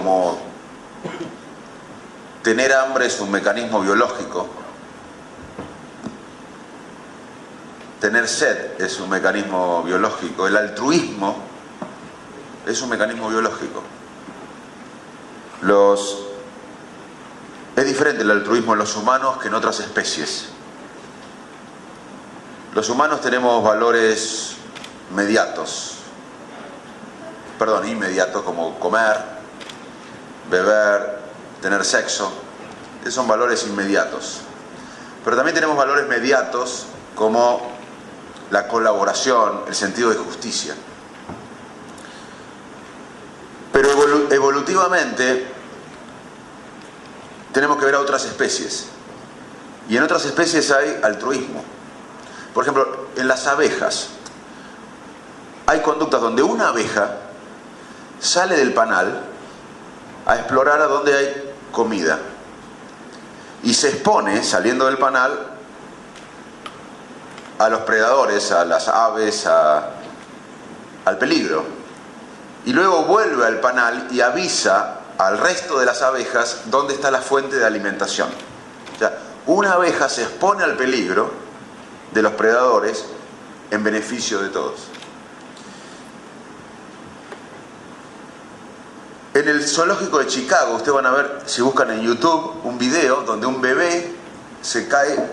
como tener hambre es un mecanismo biológico, tener sed es un mecanismo biológico, el altruismo es un mecanismo biológico. Es diferente el altruismo en los humanos que en otras especies. Los humanos tenemos valores inmediatos, como comer, beber, tener sexo. Esos son valores inmediatos. Pero también tenemos valores mediatos como la colaboración, el sentido de justicia. Pero evolutivamente tenemos que ver a otras especies. Y en otras especies hay altruismo. Por ejemplo, en las abejas hay conductas donde una abeja sale del panal a explorar a dónde hay comida y se expone, saliendo del panal, a los predadores, a las aves, al peligro, y luego vuelve al panal y avisa al resto de las abejas dónde está la fuente de alimentación. O sea, una abeja se expone al peligro de los predadores en beneficio de todos. En el zoológico de Chicago, ustedes van a ver, si buscan en YouTube, un video donde un bebé se cae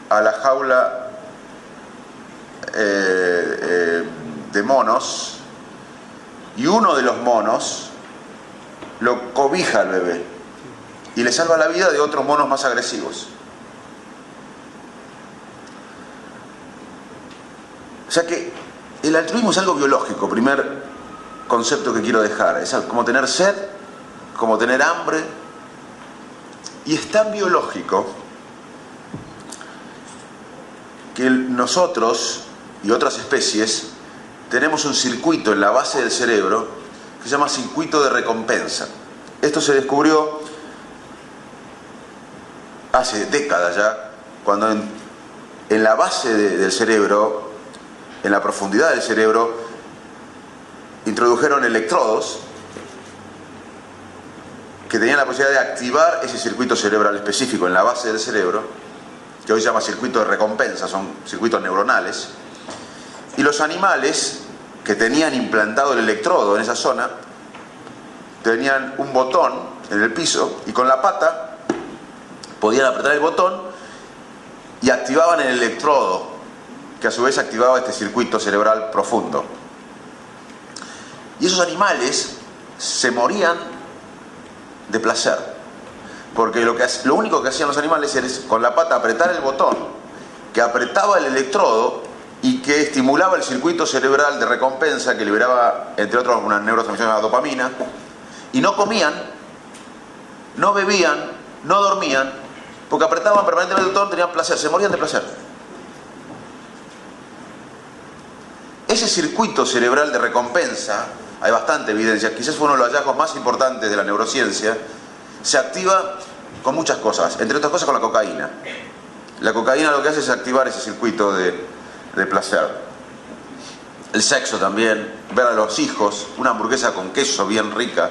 a la jaula de monos, y uno de los monos lo cobija al bebé y le salva la vida de otros monos más agresivos. O sea que el altruismo es algo biológico, primer concepto que quiero dejar. Es como tener sed, como tener hambre, y es tan biológico que nosotros y otras especies tenemos un circuito en la base del cerebro que se llama circuito de recompensa. Esto se descubrió hace décadas ya, cuando en la base del cerebro, en la profundidad del cerebro, introdujeron electrodos que tenían la posibilidad de activar ese circuito cerebral específico en la base del cerebro, que hoy se llama circuito de recompensa, son circuitos neuronales. Y los animales que tenían implantado el electrodo en esa zona tenían un botón en el piso y con la pata podían apretar el botón y activaban el electrodo, que a su vez activaba este circuito cerebral profundo. Y esos animales se morían de placer, porque lo único que hacían los animales era con la pata apretar el botón que apretaba el electrodo y que estimulaba el circuito cerebral de recompensa que liberaba, entre otros, una neurotransmisión llamada dopamina, y no comían, no bebían, no dormían, porque apretaban permanentemente el botón, tenían placer, se morían de placer. Ese circuito cerebral de recompensa, hay bastante evidencia, quizás fue uno de los hallazgos más importantes de la neurociencia, se activa con muchas cosas, entre otras cosas con la cocaína. La cocaína lo que hace es activar ese circuito de placer. El sexo también, ver a los hijos, una hamburguesa con queso bien rica,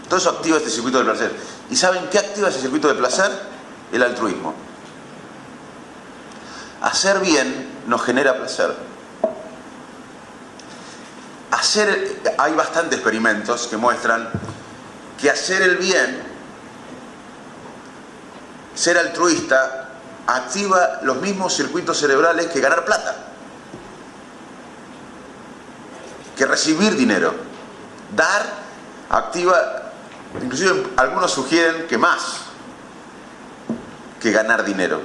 todo eso activa este circuito de placer. ¿Y saben qué activa ese circuito de placer? El altruismo. Hacer bien nos genera placer. Hay bastantes experimentos que muestran que hacer el bien, ser altruista, activa los mismos circuitos cerebrales que ganar plata, que recibir dinero. Dar activa, inclusive algunos sugieren que más que ganar dinero.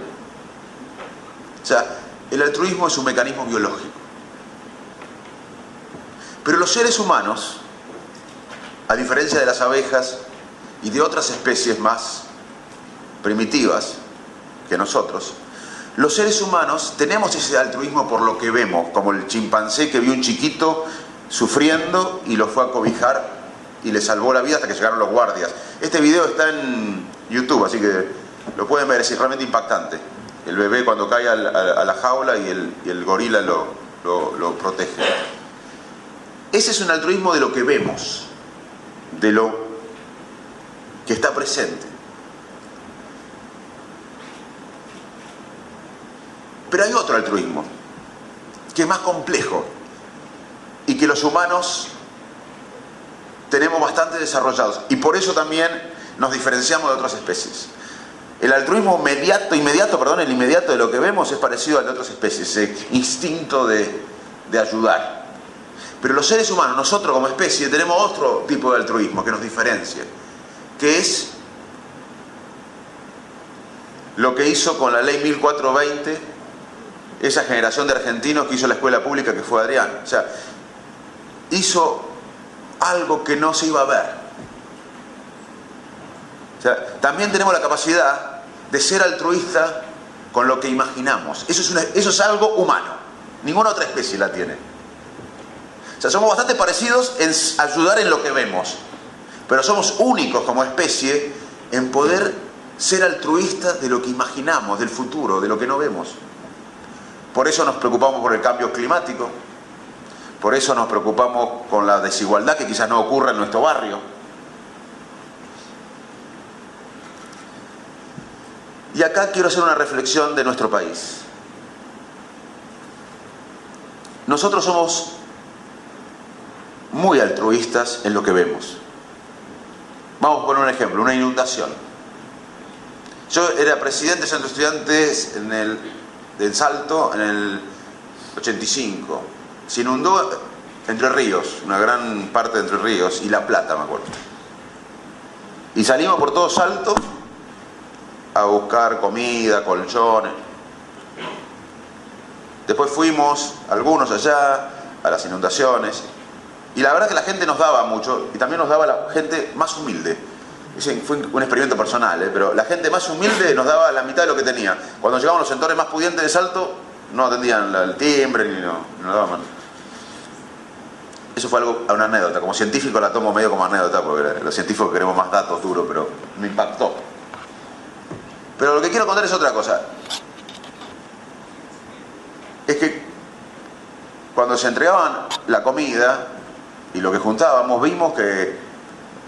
O sea, el altruismo es un mecanismo biológico. Pero los seres humanos, a diferencia de las abejas y de otras especies más primitivas que nosotros, los seres humanos tenemos ese altruismo por lo que vemos, como el chimpancé que vio un chiquito sufriendo y lo fue a cobijar y le salvó la vida hasta que llegaron los guardias. Este video está en YouTube, así que lo pueden ver, es realmente impactante. El bebé cuando cae a la jaula y el gorila lo protege. Ese es un altruismo de lo que vemos, de lo que está presente. Pero hay otro altruismo, que es más complejo y que los humanos tenemos bastante desarrollados, y por eso también nos diferenciamos de otras especies. El altruismo inmediato de lo que vemos es parecido al de otras especies, ese instinto de ayudar. Pero los seres humanos, nosotros como especie, tenemos otro tipo de altruismo que nos diferencia, que es lo que hizo con la ley 1420 esa generación de argentinos que hizo la escuela pública, que fue Adrián. O sea, hizo algo que no se iba a ver. O sea, también tenemos la capacidad de ser altruista con lo que imaginamos. Eso es algo humano. Ninguna otra especie la tiene. O sea, somos bastante parecidos en ayudar en lo que vemos, pero somos únicos como especie en poder ser altruistas de lo que imaginamos, del futuro, de lo que no vemos. Por eso nos preocupamos por el cambio climático, por eso nos preocupamos con la desigualdad que quizás no ocurra en nuestro barrio. Y acá quiero hacer una reflexión de nuestro país. Nosotros somos muy altruistas en lo que vemos. Vamos a poner un ejemplo, una inundación. Yo era presidente del Centro de Estudiantes del Salto en el 85. Se inundó Entre Ríos, una gran parte de Entre Ríos, y La Plata, me acuerdo. Y salimos por todo Salto a buscar comida, colchones. Después fuimos, algunos allá, a las inundaciones. Y la verdad que la gente nos daba mucho, y también nos daba la gente más humilde. Fue un experimento personal, pero la gente más humilde nos daba la mitad de lo que tenía. Cuando llegaban los sectores más pudientes de Salto, no atendían el timbre, ni nos daban. Eso fue una anécdota. Como científico la tomo medio como anécdota, porque los científicos queremos más datos duros, pero me impactó. Pero lo que quiero contar es otra cosa. Es que cuando se entregaban la comida y lo que juntábamos, vimos que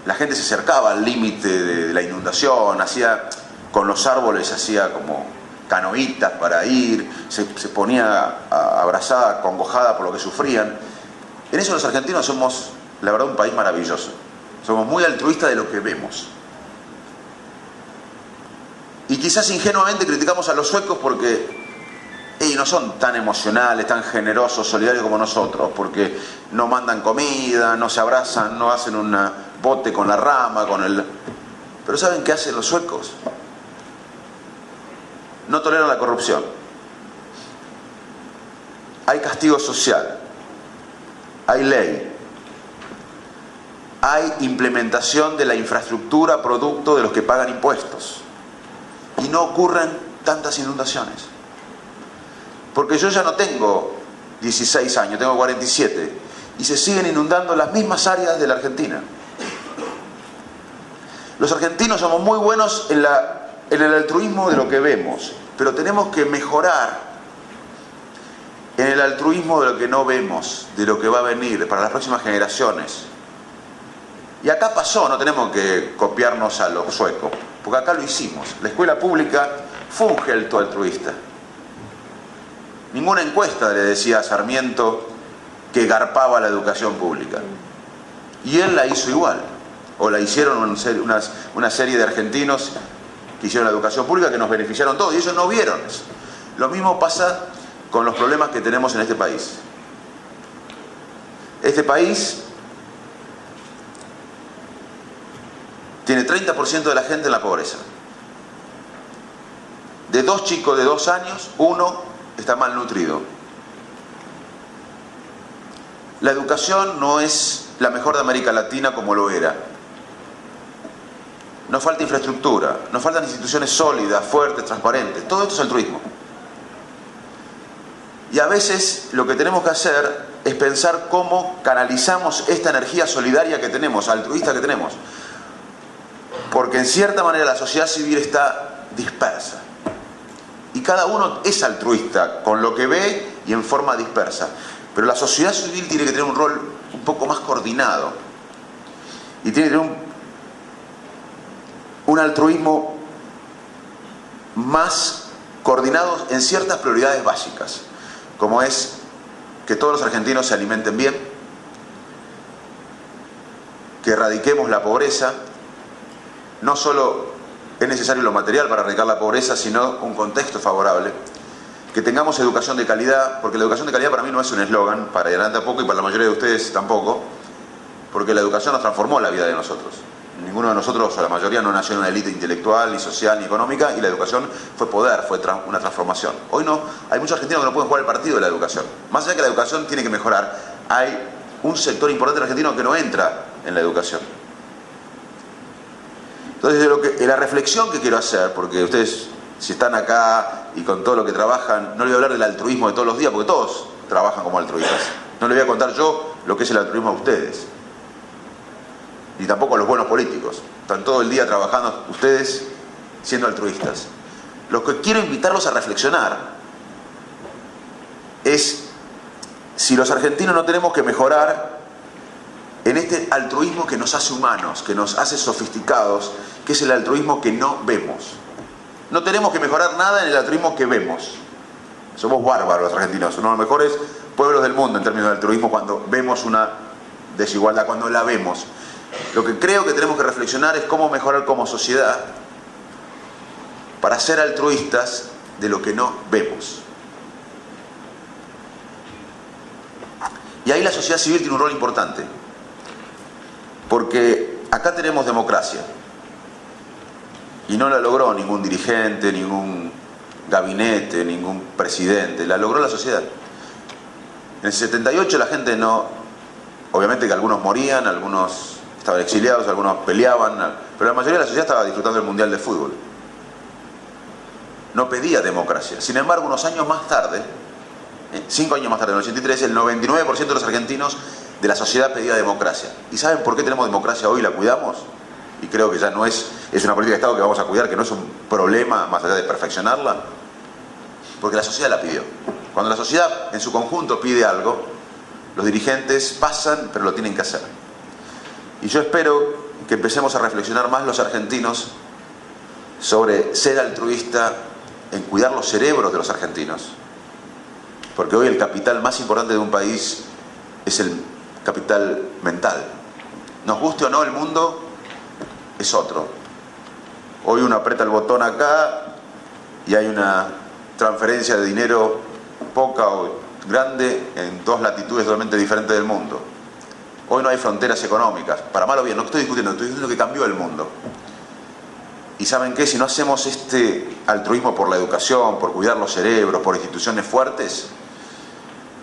la gente se acercaba al límite de la inundación, con los árboles hacía como canoitas para ir, se ponía abrazada, congojada por lo que sufrían. En eso los argentinos somos, la verdad, un país maravilloso. Somos muy altruistas de lo que vemos. Y quizás ingenuamente criticamos a los suecos porque no son tan emocionales, tan generosos, solidarios como nosotros, porque no mandan comida, no se abrazan, no hacen un bote con la rama, Pero ¿saben qué hacen los suecos? No toleran la corrupción. Hay castigo social. Hay ley. Hay implementación de la infraestructura producto de los que pagan impuestos. Y no ocurren tantas inundaciones. Porque yo ya no tengo 16 años, tengo 47, y se siguen inundando las mismas áreas de la Argentina. Los argentinos somos muy buenos en el altruismo de lo que vemos, pero tenemos que mejorar en el altruismo de lo que no vemos, de lo que va a venir para las próximas generaciones. Y acá pasó, no tenemos que copiarnos a los suecos, porque acá lo hicimos. La escuela pública fue un gesto altruista. Ninguna encuesta le decía a Sarmiento que garpaba la educación pública. Y él la hizo igual. O la hicieron una serie de argentinos que hicieron la educación pública, que nos beneficiaron todos. Y ellos no vieron eso. Lo mismo pasa con los problemas que tenemos en este país. Este país tiene 30% de la gente en la pobreza. De 2 chicos de 2 años, 1 está malnutrido. La educación no es la mejor de América Latina como lo era. Nos falta infraestructura, nos faltan instituciones sólidas, fuertes, transparentes. Todo esto es altruismo. Y a veces lo que tenemos que hacer es pensar cómo canalizamos esta energía solidaria que tenemos, altruista que tenemos. Porque en cierta manera la sociedad civil está dispersa. Y cada uno es altruista con lo que ve y en forma dispersa. Pero la sociedad civil tiene que tener un rol un poco más coordinado. Y tiene que tener altruismo más coordinado en ciertas prioridades básicas, como es que todos los argentinos se alimenten bien, que erradiquemos la pobreza. No solo es necesario lo material para erradicar la pobreza, sino un contexto favorable, que tengamos educación de calidad, porque la educación de calidad para mí no es un eslogan, para Yolanda tampoco y para la mayoría de ustedes tampoco, porque la educación nos transformó la vida de nosotros. Ninguno de nosotros, o la mayoría, no nació en una élite intelectual, ni social, ni económica, y la educación fue poder, fue una transformación. Hoy no, hay muchos argentinos que no pueden jugar el partido de la educación. Más allá de que la educación tiene que mejorar, hay un sector importante argentino que no entra en la educación. Entonces, la reflexión que quiero hacer, porque ustedes, si están acá y con todo lo que trabajan, no les voy a hablar del altruismo de todos los días, porque todos trabajan como altruistas. No les voy a contar yo lo que es el altruismo a ustedes, ni tampoco a los buenos políticos. Están todo el día trabajando ustedes siendo altruistas. Lo que quiero invitarlos a reflexionar es si los argentinos no tenemos que mejorar en este altruismo que nos hace humanos, que nos hace sofisticados, que es el altruismo que no vemos. No tenemos que mejorar nada en el altruismo que vemos. Somos bárbaros los argentinos, uno de los mejores pueblos del mundo en términos de altruismo cuando vemos una desigualdad, cuando la vemos. Lo que creo que tenemos que reflexionar es cómo mejorar como sociedad para ser altruistas de lo que no vemos. Y ahí la sociedad civil tiene un rol importante, porque acá tenemos democracia y no la logró ningún dirigente, ningún gabinete, ningún presidente, la logró la sociedad. En el 78 la gente no, obviamente que algunos morían, algunos estaban exiliados, algunos peleaban, pero la mayoría de la sociedad estaba disfrutando del Mundial de Fútbol. No pedía democracia. Sin embargo, unos años más tarde, 5 años más tarde, en el 83, el 99% de los argentinos de la sociedad pedía democracia. ¿Y saben por qué tenemos democracia hoy y la cuidamos? Y creo que ya no es una política de Estado que vamos a cuidar, que no es un problema más allá de perfeccionarla, porque la sociedad la pidió. Cuando la sociedad en su conjunto pide algo, los dirigentes pasan, pero lo tienen que hacer. Y yo espero que empecemos a reflexionar más los argentinos sobre ser altruista en cuidar los cerebros de los argentinos, porque hoy el capital más importante de un país es el capital mental. Nos guste o no, el mundo es otro. Hoy uno aprieta el botón acá y hay una transferencia de dinero poca o grande en dos latitudes totalmente diferentes del mundo. Hoy no hay fronteras económicas, para mal o bien, no estoy discutiendo, estoy diciendo que cambió el mundo. Y ¿saben qué? Si no hacemos este altruismo por la educación, por cuidar los cerebros, por instituciones fuertes,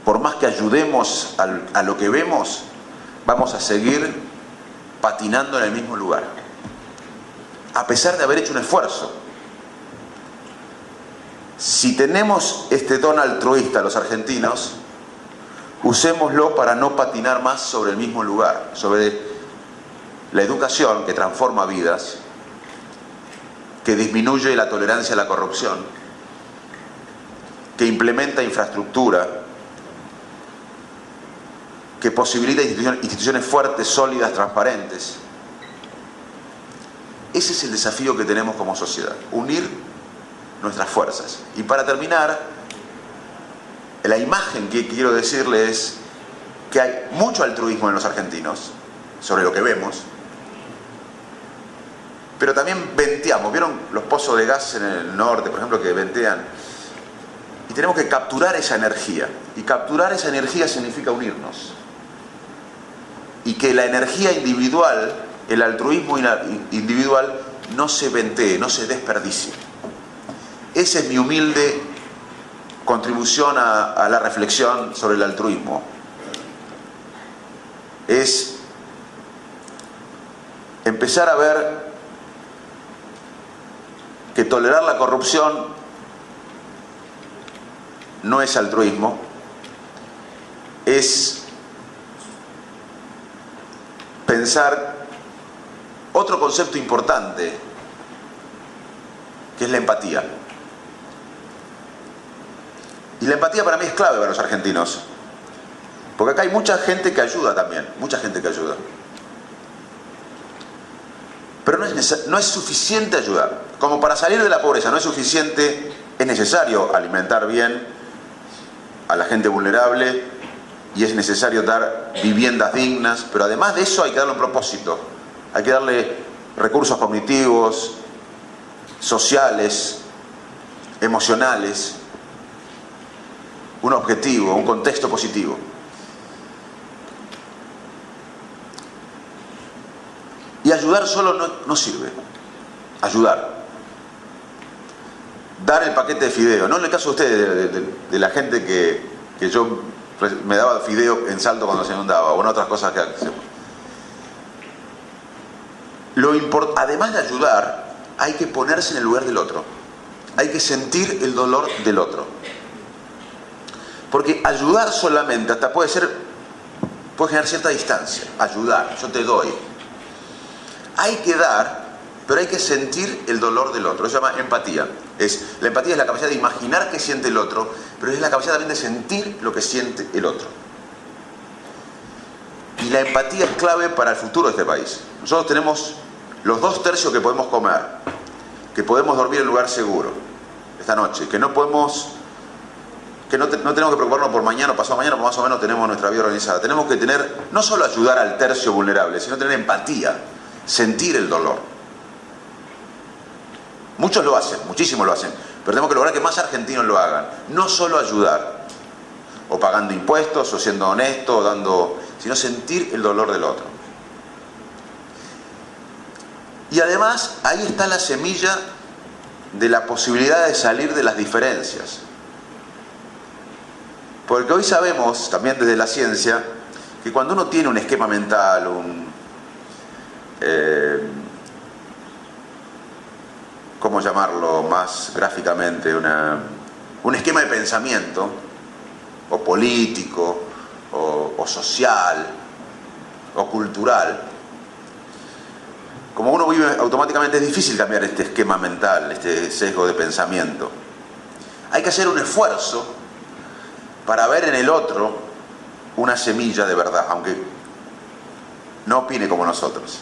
por más que ayudemos a lo que vemos, vamos a seguir patinando en el mismo lugar, a pesar de haber hecho un esfuerzo. Si tenemos este don altruista los argentinos, usémoslo para no patinar más sobre el mismo lugar, sobre la educación que transforma vidas, que disminuye la tolerancia a la corrupción, que implementa infraestructura, que posibilita instituciones fuertes, sólidas, transparentes. Ese es el desafío que tenemos como sociedad, unir nuestras fuerzas. Y para terminar, la imagen que quiero decirles es que hay mucho altruismo en los argentinos, sobre lo que vemos, pero también venteamos. ¿Vieron los pozos de gas en el norte, por ejemplo, que ventean? Y tenemos que capturar esa energía. Y capturar esa energía significa unirnos. Y que la energía individual, el altruismo individual, no se ventee, no se desperdicie. Esa es mi humilde contribución a la reflexión sobre el altruismo. Es empezar a ver que tolerar la corrupción no es altruismo, es pensar otro concepto importante, que es la empatía. Y la empatía para mí es clave para los argentinos, porque acá hay mucha gente que ayuda también, mucha gente que ayuda. Pero no es suficiente ayudar. Como para salir de la pobreza no es suficiente, es necesario alimentar bien a la gente vulnerable y es necesario dar viviendas dignas, pero además de eso hay que darle un propósito. Hay que darle recursos cognitivos, sociales, emocionales, un objetivo, un contexto positivo. Y ayudar solo no sirve. Ayudar. Dar el paquete de fideo. No en el caso de ustedes, de la gente que yo me daba fideo en Salto cuando se inundaba, o en otras cosas que hacemos. Además de ayudar, hay que ponerse en el lugar del otro. Hay que sentir el dolor del otro. Porque ayudar solamente hasta puede generar cierta distancia. Ayudar, yo te doy. Hay que dar, pero hay que sentir el dolor del otro. Eso se llama empatía. La empatía es la capacidad de imaginar qué siente el otro, pero es la capacidad también de sentir lo que siente el otro. Y la empatía es clave para el futuro de este país. Nosotros tenemos los 2/3 que podemos comer, que podemos dormir en un lugar seguro esta noche, que no tenemos que preocuparnos por mañana o pasado mañana, porque más o menos tenemos nuestra vida organizada. Tenemos que no solo ayudar al tercio vulnerable, sino tener empatía, sentir el dolor. Muchos lo hacen, muchísimos lo hacen, pero tenemos que lograr que más argentinos lo hagan. No solo ayudar, o pagando impuestos, o siendo honesto, sino sentir el dolor del otro. Y además, ahí está la semilla de la posibilidad de salir de las diferencias. Porque hoy sabemos, también desde la ciencia, que cuando uno tiene un esquema mental, ¿cómo llamarlo más gráficamente? Un esquema de pensamiento, o político, o social, o cultural. Como uno vive automáticamente, es difícil cambiar este esquema mental, este sesgo de pensamiento. Hay que hacer un esfuerzo para ver en el otro una semilla de verdad, aunque no opine como nosotros.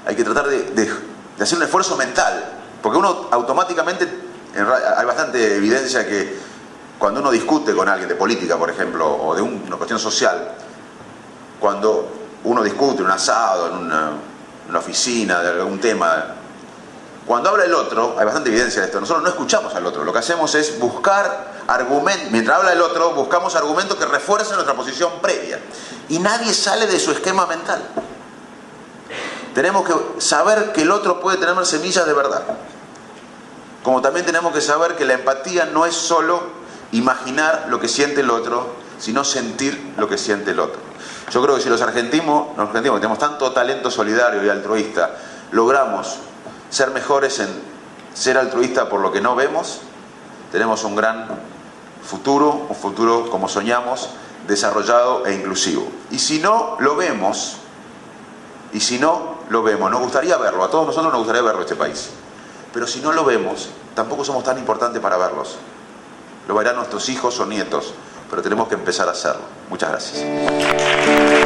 Hay que tratar de hacer un esfuerzo mental, porque uno automáticamente, hay bastante evidencia que cuando uno discute con alguien de política, por ejemplo, o de una cuestión social, cuando uno discute en un asado, en una oficina, de algún tema, cuando habla el otro, hay bastante evidencia de esto, nosotros no escuchamos al otro, lo que hacemos es buscar argumentos, mientras habla el otro, buscamos argumentos que refuercen nuestra posición previa, y nadie sale de su esquema mental. Tenemos que saber que el otro puede tener semillas de verdad, como también tenemos que saber que la empatía no es solo imaginar lo que siente el otro, sino sentir lo que siente el otro. Yo creo que si los argentinos, que tenemos tanto talento solidario y altruista, logramos ser mejores en ser altruista por lo que no vemos, tenemos un gran futuro, un futuro como soñamos, desarrollado e inclusivo. Y si no lo vemos, nos gustaría verlo, a todos nosotros nos gustaría verlo este país, pero si no lo vemos, tampoco somos tan importantes para verlos. Lo verán nuestros hijos o nietos, pero tenemos que empezar a hacerlo. Muchas gracias.